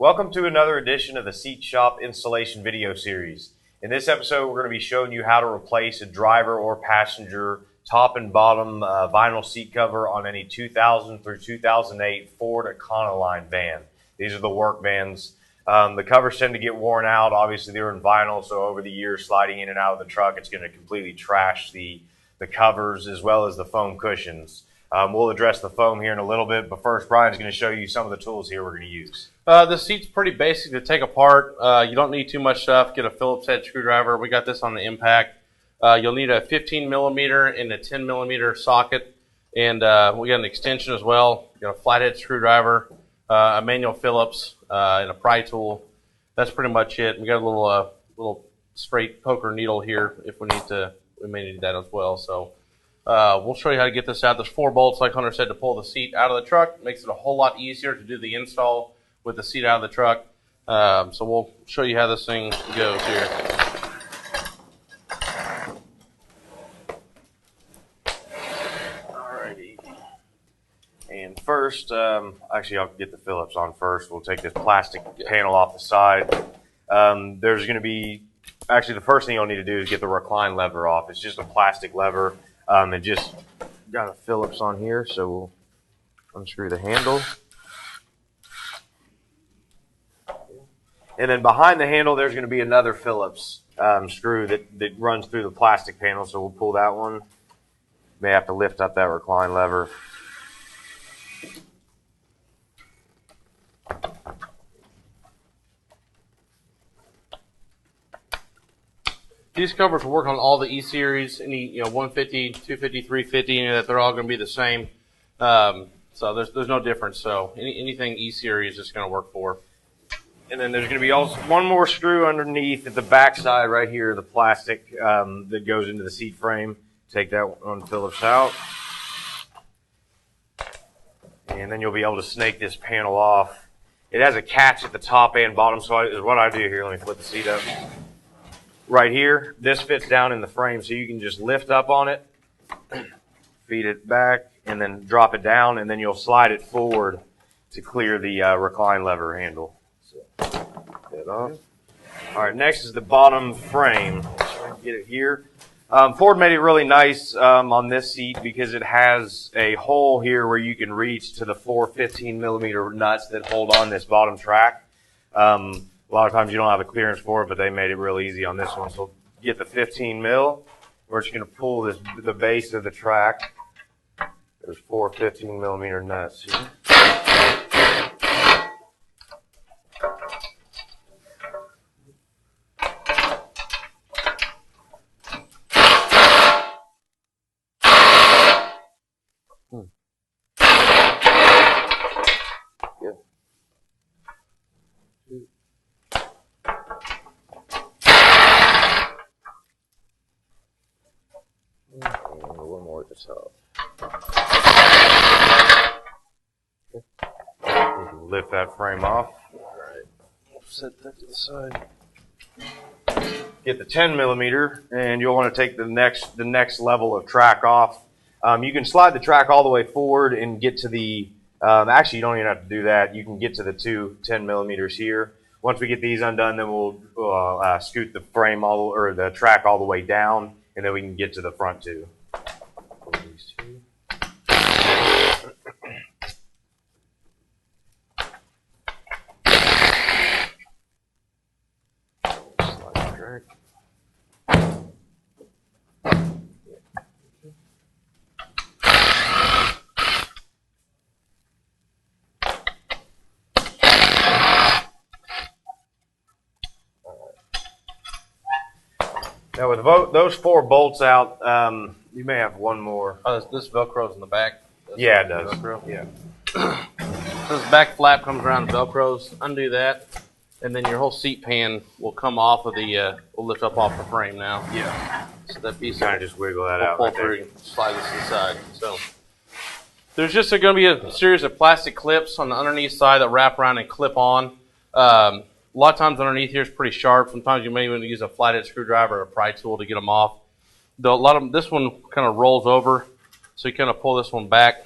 Welcome to another edition of the Seat Shop installation video series. In this episode, we're going to be showing you how to replace a driver or passenger top and bottom vinyl seat cover on any 2000 through 2008 Ford Econoline van. These are the work vans. The covers tend to get worn out. Obviously, they're in vinyl, so over the years, sliding in and out of the truck, it's going to completely trash the covers as well as the foam cushions. We'll address the foam here in a little bit, but first, Brian's going to show you some of the tools here we're going to use. The seat's pretty basic to take apart. You don't need too much stuff. Get a Phillips head screwdriver. We got this on the impact. You'll need a 15 millimeter and a 10 millimeter socket, and we got an extension as well. You got a flathead screwdriver, a manual Phillips, and a pry tool. That's pretty much it. We got a little straight poker needle here if we need to. We may need that as well. So we'll show you how to get this out. There's 4 bolts, like Hunter said, to pull the seat out of the truck. Makes it a whole lot easier to do the install with the seat out of the truck. So we'll show you how this thing goes here. Alrighty. And first, actually I'll get the Phillips on first. We'll take this plastic panel off the side. There's going to be, actually the first thing you'll need to do is get the recline lever off. It's just a plastic lever. It just got a Phillips on here, so we'll unscrew the handle. And then behind the handle, there's going to be another Phillips screw that runs through the plastic panel, so we'll pull that one. May have to lift up that recline lever. These covers will work on all the E-Series, any 150, 250, 350, that they're all going to be the same. So there's no difference. So anything E-Series is going to work for. And then there's going to be also one more screw underneath at the back side right here, the plastic that goes into the seat frame. Take that one Phillips out. And then you'll be able to snake this panel off. It has a catch at the top and bottom, so what I do here, let me flip the seat up. Right here, this fits down in the frame, so you can just lift up on it, feed it back, and then drop it down, and then you'll slide it forward to clear the recline lever handle. That off. All right, next is the bottom frame. Get it here. Ford made it really nice on this seat because it has a hole here where you can reach to the 4 15 millimeter nuts that hold on this bottom track. A lot of times you don't have a clearance for it, but they made it real easy on this one. So get the 15 mil. We're just going to pull the base of the track. There's 4 15 millimeter nuts here. One more at the top. You can lift that frame off. Alright. Set that to the side. Get the 10 millimeter, and you'll want to take the next level of track off. You can slide the track all the way forward and get to the, actually you don't even have to do that. You can get to the 2 10 millimeters here. Once we get these undone, then we'll scoot the frame or the track all the way down, and then we can get to the front too. These two. Slide the track. Now with those 4 bolts out, you may have one more. Oh, this Velcro's in the back. Yeah, it does. Velcro. Yeah. This back flap comes around the Velcros. Undo that, and then your whole seat pan will come off of the. Will lift up off the frame now. Yeah. So that piece Kind of just wiggle that will out. pull Right through there. and slide this inside. So there's just going to be a series of plastic clips on the underneath side that wrap around and clip on. A lot of times underneath here is pretty sharp. Sometimes you may even use a flathead screwdriver or a pry tool to get them off. This one kind of rolls over, so you kind of pull this one back,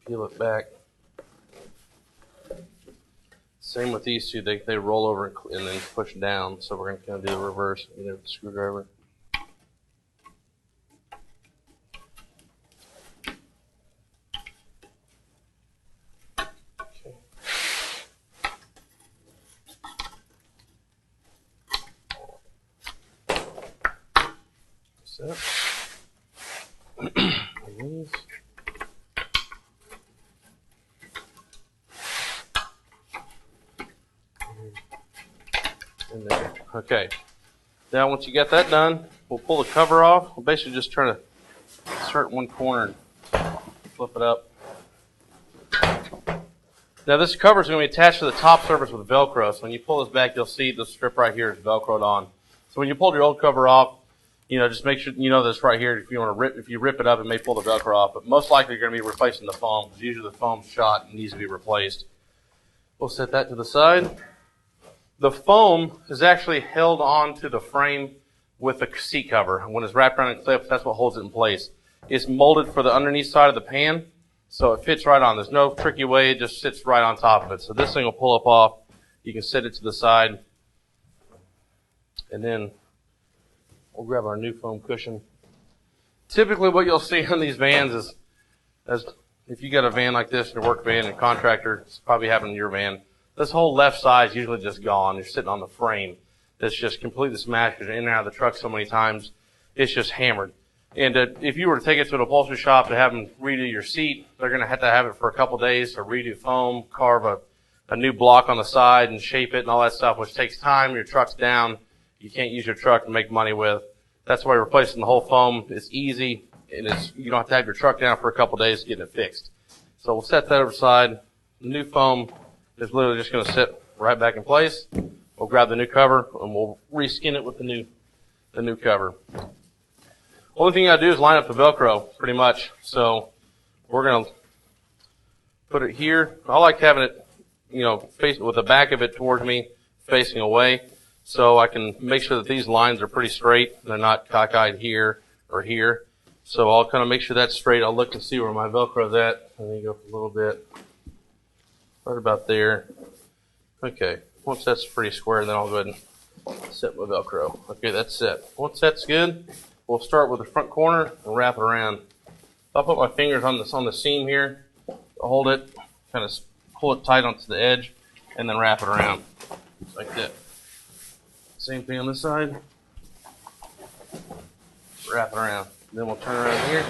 peel it back, Same with these two. They roll over and then push down. So we're going to kind of do the reverse with the screwdriver. Okay. So. In there. Okay. Now once you get that done, we'll pull the cover off. We'll basically just try to start in one corner and flip it up. Now this cover is going to be attached to the top surface with Velcro. So when you pull this back, you'll see the strip right here is Velcroed on. So when you pull your old cover off, just make sure you know this right here. If you rip it up, it may pull the Velcro off. But most likely you're going to be replacing the foam because usually the foam's shot and needs to be replaced. We'll set that to the side. The foam is actually held onto the frame with the seat cover. When it's wrapped around and clipped, that's what holds it in place. It's molded for the underneath side of the pan, so it fits right on. There's no tricky way. It just sits right on top of it. So this thing will pull up off. You can set it to the side. And then we'll grab our new foam cushion. Typically what you'll see on these vans is, if you got a van like this, your work van, and contractor, it's probably happened in your van, this whole left side is usually just gone. You're sitting on the frame that's just completely smashed because you're in and out of the truck so many times. It's just hammered. And if you were to take it to an upholstery shop to have them redo your seat, they're going to have it for a couple days to redo foam, carve a new block on the side and shape it and all that stuff, which takes time. Your truck's down. You can't use your truck to make money with. That's why replacing the whole foam is easy, and you don't have to have your truck down for a couple days getting it fixed. So we'll set that aside. The new foam is literally just going to sit right back in place. We'll grab the new cover and we'll reskin it with the new cover. Only thing you gotta do is line up the Velcro, pretty much. So we're gonna put it here. I like having it, face with the back of it towards me, facing away, so I can make sure that these lines are pretty straight. They're not cockeyed here or here. So I'll kind of make sure that's straight. I'll look and see where my Velcro's at, and then go a little bit. Right about there. Okay, once that's pretty square, then I'll go ahead and set my Velcro. Okay, that's set. Once that's good, we'll start with the front corner and wrap it around. I'll put my fingers on the seam here, hold it, kind of pull it tight onto the edge, and then wrap it around, like that. Same thing on this side. Wrap it around. Then we'll turn around here.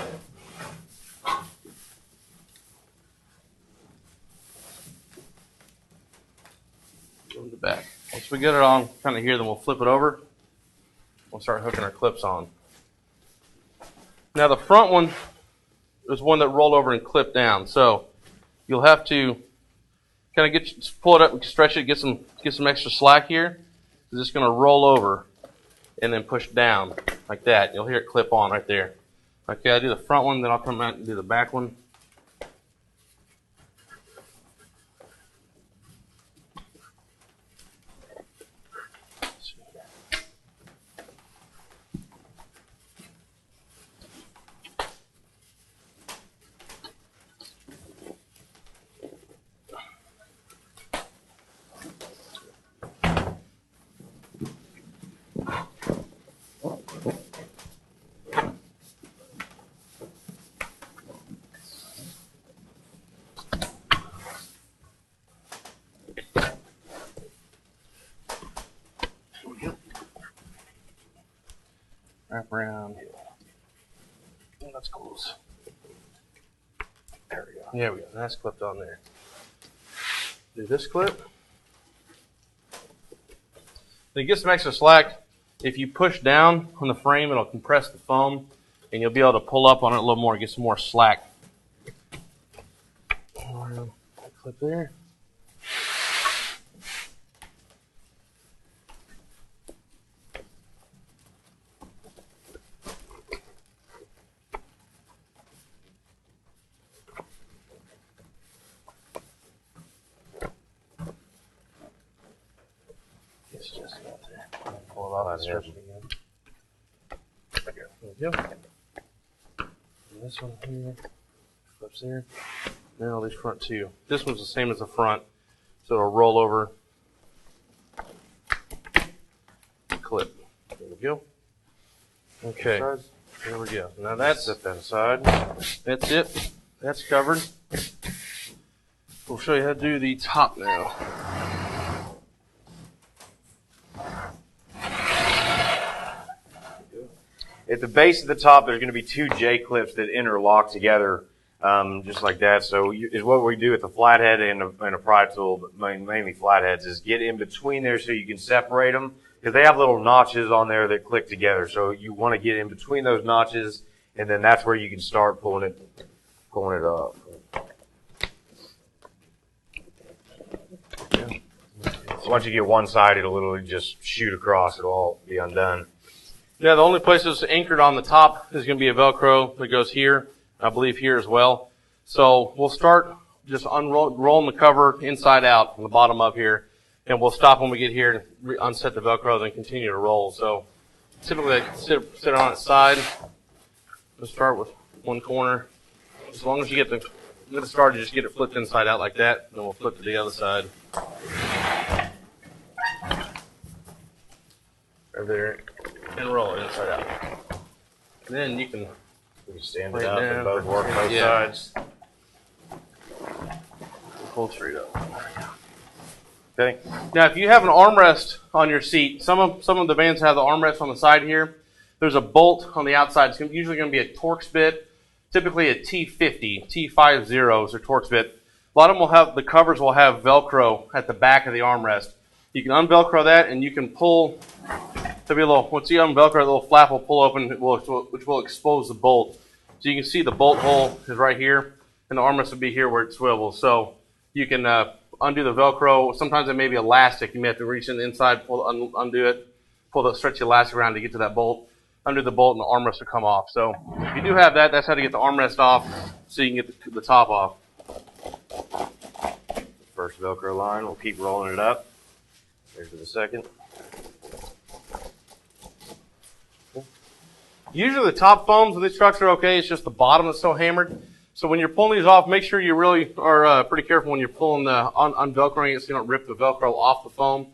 Go to the back. Once we get it on kind of here, then we'll flip it over. We'll start hooking our clips on. Now the front one is one that rolled over and clipped down. So you'll have to kind of pull it up and stretch it, get some extra slack here. It's just going to roll over and then push down like that. You'll hear it clip on right there. Okay, I do the front one, then I'll come out and do the back one. Wrap around. Oh, that's close. There we go. There we go. That's clipped on there. Do this clip. To get some extra slack, if you push down on the frame, it'll compress the foam, and you'll be able to pull up on it a little more and get some more slack. Clip there. It's just out there. Pull it off and stretch it again. There we go. And this one here, flips there. Then all these front two. This one's the same as the front. So it'll roll over, clip. There we go. Okay, there we go. Now that's, set that aside. that's it. That's covered. We'll show you how to do the top now. At the base of the top, there's going to be two J clips that interlock together, just like that. So is what we do with the flathead and a pry tool, but mainly flatheads, is get in between there so you can separate them, because they have little notches on there that click together. So you want to get in between those notches, and then that's where you can start pulling it up. So once you get one side, it'll literally just shoot across. It'll all be undone. Yeah, the only place that's anchored on the top is going to be a Velcro that goes here, I believe here as well. So we'll start just rolling the cover inside out from the bottom up here, and we'll stop when we get here and unset the Velcro, then continue to roll. So typically I sit it on its side. We'll start with one corner. As long as you get it started, just get it flipped inside out like that, then we'll flip to the other side. Right there. And roll it inside out. And then you can stand it up and both work both sides. Pull straight up. Okay. Now, if you have an armrest on your seat, some of the vans have the armrest on the side here. There's a bolt on the outside. It's usually going to be a Torx bit, typically a T50, T50s or Torx bit. A lot of them will have, the covers will have Velcro at the back of the armrest. You can unvelcro that and you can pull. There'll be a little, once you unvelcro, the little flap will pull open, which will expose the bolt. So you can see the bolt hole is right here, and the armrest will be here where it swivels. So you can undo the Velcro. Sometimes it may be elastic. You may have to reach in the inside, undo it, stretch the elastic around to get to that bolt. Undo the bolt, and the armrest will come off. So if you do have that, that's how to get the armrest off, so you can get the top off. First Velcro line, we'll keep rolling it up. There's the second. Usually the top foams of these trucks are okay. It's just the bottom that's so hammered. So when you're pulling these off, make sure you really are pretty careful when you're pulling unvelcroing it so you don't rip the Velcro off the foam.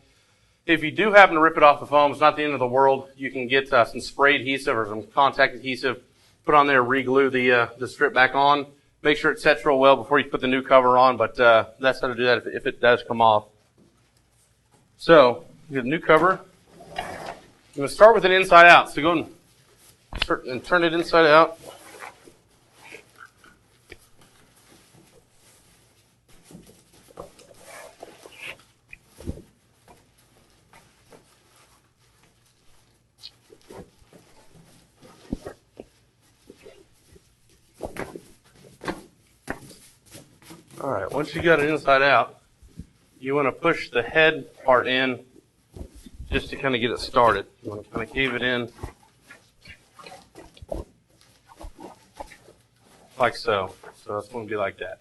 If you do happen to rip it off the foam, it's not the end of the world. You can get some spray adhesive or some contact adhesive, put on there, re-glue the strip back on. Make sure it sets real well before you put the new cover on, but that's how to do that if it does come off. So, you get a new cover. I'm going to start with it inside out. So go and turn it inside out. All right, once you got it inside out, you want to push the head part in just to kind of get it started. You want to kind of cave it in like so. So it's going to be like that.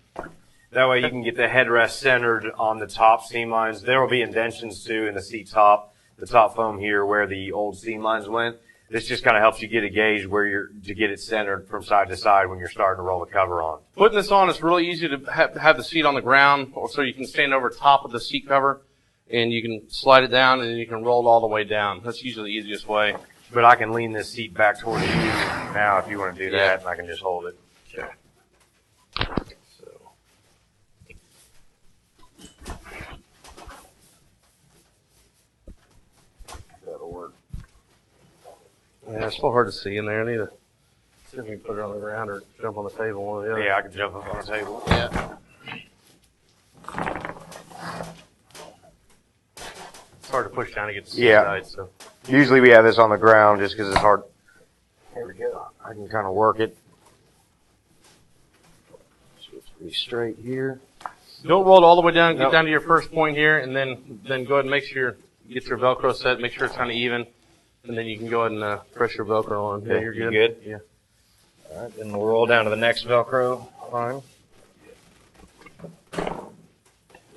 That way you can get the headrest centered on the top seam lines. There will be indentions too in the seat top, the top foam here where the old seam lines went. This just kind of helps you get a gauge to get it centered from side to side when you're starting to roll the cover on. Putting this on, it's really easy to have the seat on the ground, or so you can stand over top of the seat cover, and you can slide it down, and then you can roll it all the way down. That's usually the easiest way. But I can lean this seat back towards you now if you want to do that, and I can just hold it. Okay. That'll work. Yeah, it's a little hard to see in there. I need to see if we can put it on the ground or jump on the table, one or the other. Yeah, I can jump up on the table. Yeah. It's hard to push down to get to the side, so. Usually we have this on the ground just because it's hard. There we go. I can kind of work it. So it's pretty straight here. Don't roll it all the way down. Get down to your first point here, and then go ahead and make sure you get your Velcro set. Make sure it's kind of even. And then you can go ahead and press your Velcro on. Yeah, you're good. You good? Yeah. All right, then we'll roll down to the next Velcro line.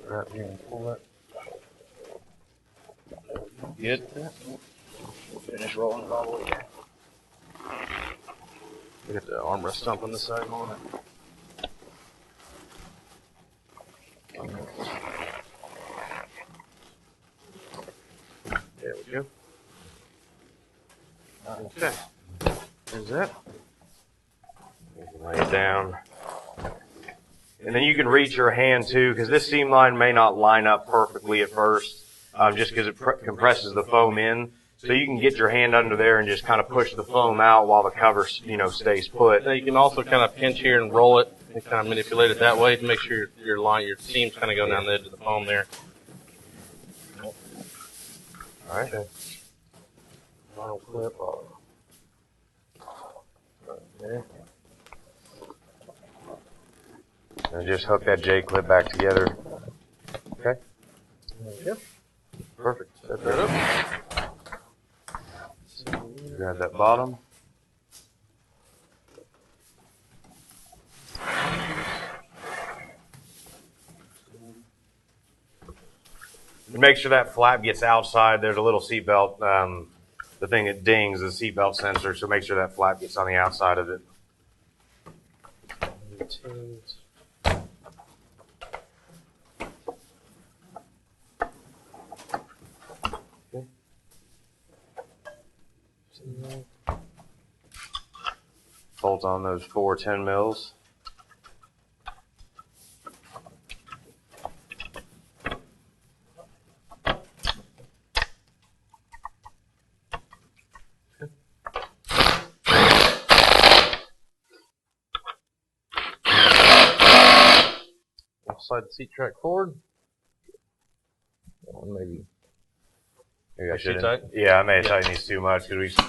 Right here and pull that. Good. We'll finish rolling it all the way down. We got the armrest stump on the side on it. There we go. Okay. There's that. You can lay it down. And then you can reach your hand too, because this seam line may not line up perfectly at first, just because it compresses the foam in. So you can get your hand under there and just kind of push the foam out while the cover, stays put. Now you can also kind of pinch here and roll it and kind of manipulate it that way to make sure your seams kind of go down the edge of the foam there. All right. Final clip off. Right there. And just hook that J clip back together. Okay. Yep. Perfect. Set that up. Grab that bottom. And make sure that flap gets outside. There's a little seatbelt, the thing that dings the seatbelt sensor, so make sure that flap gets on the outside of it. Bolt on those 4 10 mils. Slide the seat track forward. Maybe I too should. tight? Yeah, I may have tightened these too much because we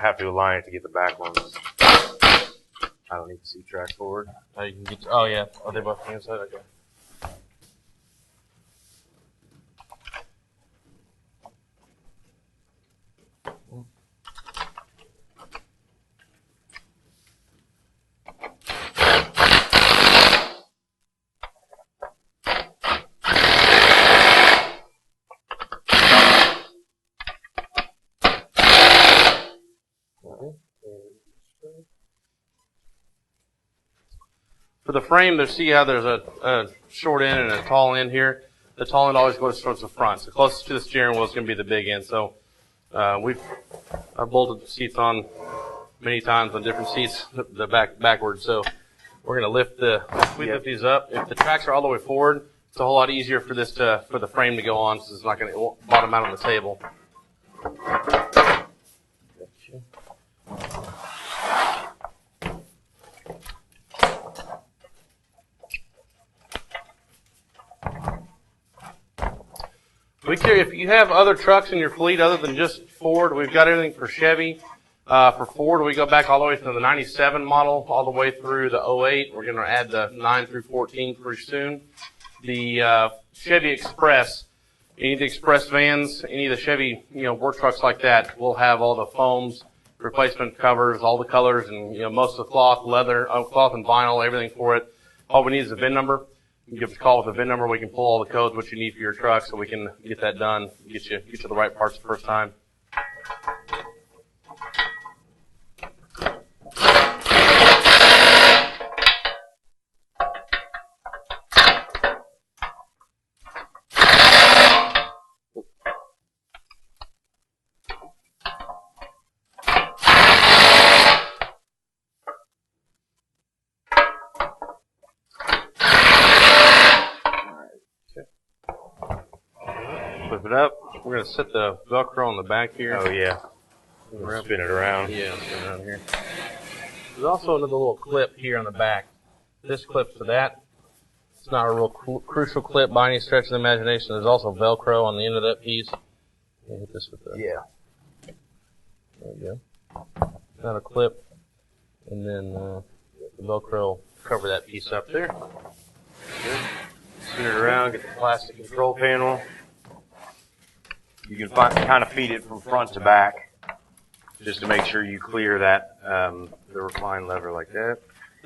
have to align it to get the back ones. I don't need the seat track forward. you can get. Oh yeah, are they both on the inside? Okay. For the frame, see how there's a short end and a tall end here. The tall end always goes towards the front. So closest to the steering wheel is going to be the big end. So I've bolted the seats on many times on different seats, the backwards. So we're going to lift these up. If the tracks are all the way forward, it's a whole lot easier for for the frame to go on, so it's not going to bottom out on the table. If you have other trucks in your fleet other than just Ford, we've got everything for Chevy. For Ford, we go back all the way to the 97 model, all the way through the 08. We're going to add the 9 through 14 pretty soon. The Chevy Express, any of the Express vans, any of the Chevy work trucks like that, will have all the foams, replacement covers, all the colors, and most of the cloth, leather, cloth and vinyl, everything for it. All we need is a VIN number. You can give us a call with the VIN number. We can pull all the codes, what you need for your truck, so we can get that done, get you the right parts the first time. Flip it up. We're going to set the Velcro on the back here. Oh yeah. Spin it around. Yeah, spin it around here. There's also another little clip here on the back. This clips to that. It's not a real crucial clip by any stretch of the imagination. There's also Velcro on the end of that piece. Hit this with the. Yeah. There we go. Got a clip, and then the Velcro cover that piece up there. Good. Spin it around. Get the plastic control panel. You can kind of feed it from front to back, just to make sure you clear that the recline lever like that.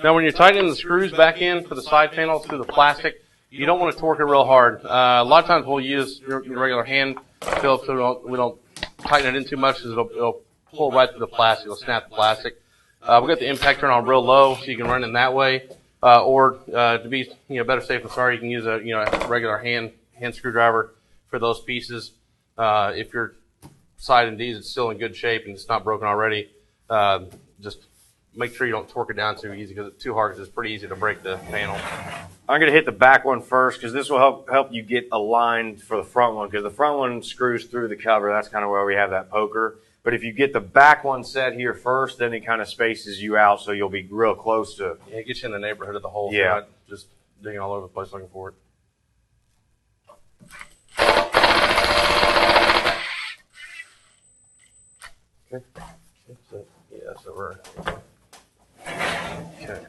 Now, when you're tightening the screws back in for the side panels through the plastic, you don't want to torque it real hard. A lot of times we'll use your regular hand Phillips, so we don't tighten it in too much because it'll pull right through the plastic. It'll snap the plastic. We've got the impact turn on real low, so you can run in that way. Or to be better safe than sorry, you can use a regular hand screwdriver for those pieces. If your side indeed is still in good shape and it's not broken already, just make sure you don't torque it down too easy, because it's too hard, because it's pretty easy to break the panel. I'm going to hit the back one first, because this will help you get aligned for the front one, because the front one screws through the cover. That's kind of where we have that poker. But if you get the back one set here first, then it kind of spaces you out, so you'll be real close to. Yeah, it gets you in the neighborhood of the hole. Yeah. So not just digging all over the place looking for it. Okay. So, yeah, so we're. Okay.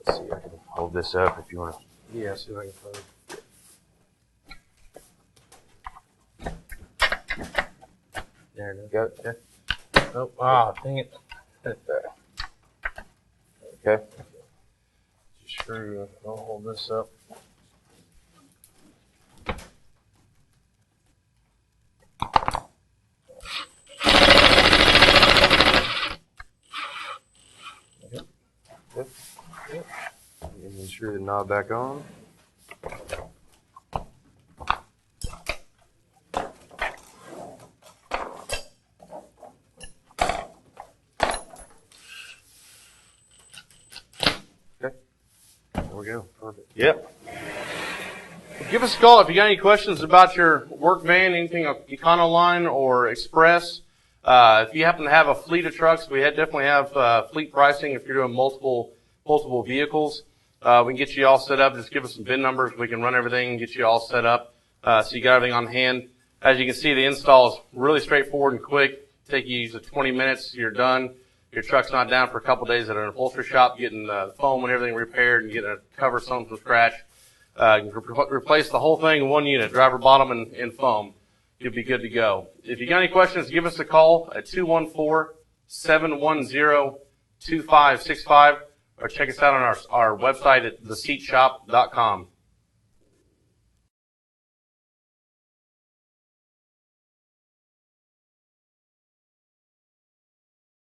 Let's see, I can hold this up if you want to. Yeah, see if I can find it. There it is. Got it? Okay. Oh, dang it. Okay. Screw. I'll hold this up. And screw the knob back on. Okay. There we go. Perfect. Yep. Give us a call if you got any questions about your work van, anything Econoline or Express. If you happen to have a fleet of trucks, we definitely have fleet pricing if you're doing multiple vehicles. We can get you all set up. Just give us some VIN numbers. We can run everything and get you all set up. So you got everything on hand. As you can see, the install is really straightforward and quick. Take you 20 minutes. You're done. Your truck's not down for a couple days at an upholstery shop, getting the foam and everything repaired and getting a cover sewn from scratch. You can replace the whole thing in one unit, driver bottom and foam. You'll be good to go. If you got any questions, give us a call at 214-710-2565 or check us out on our website at theseatshop.com.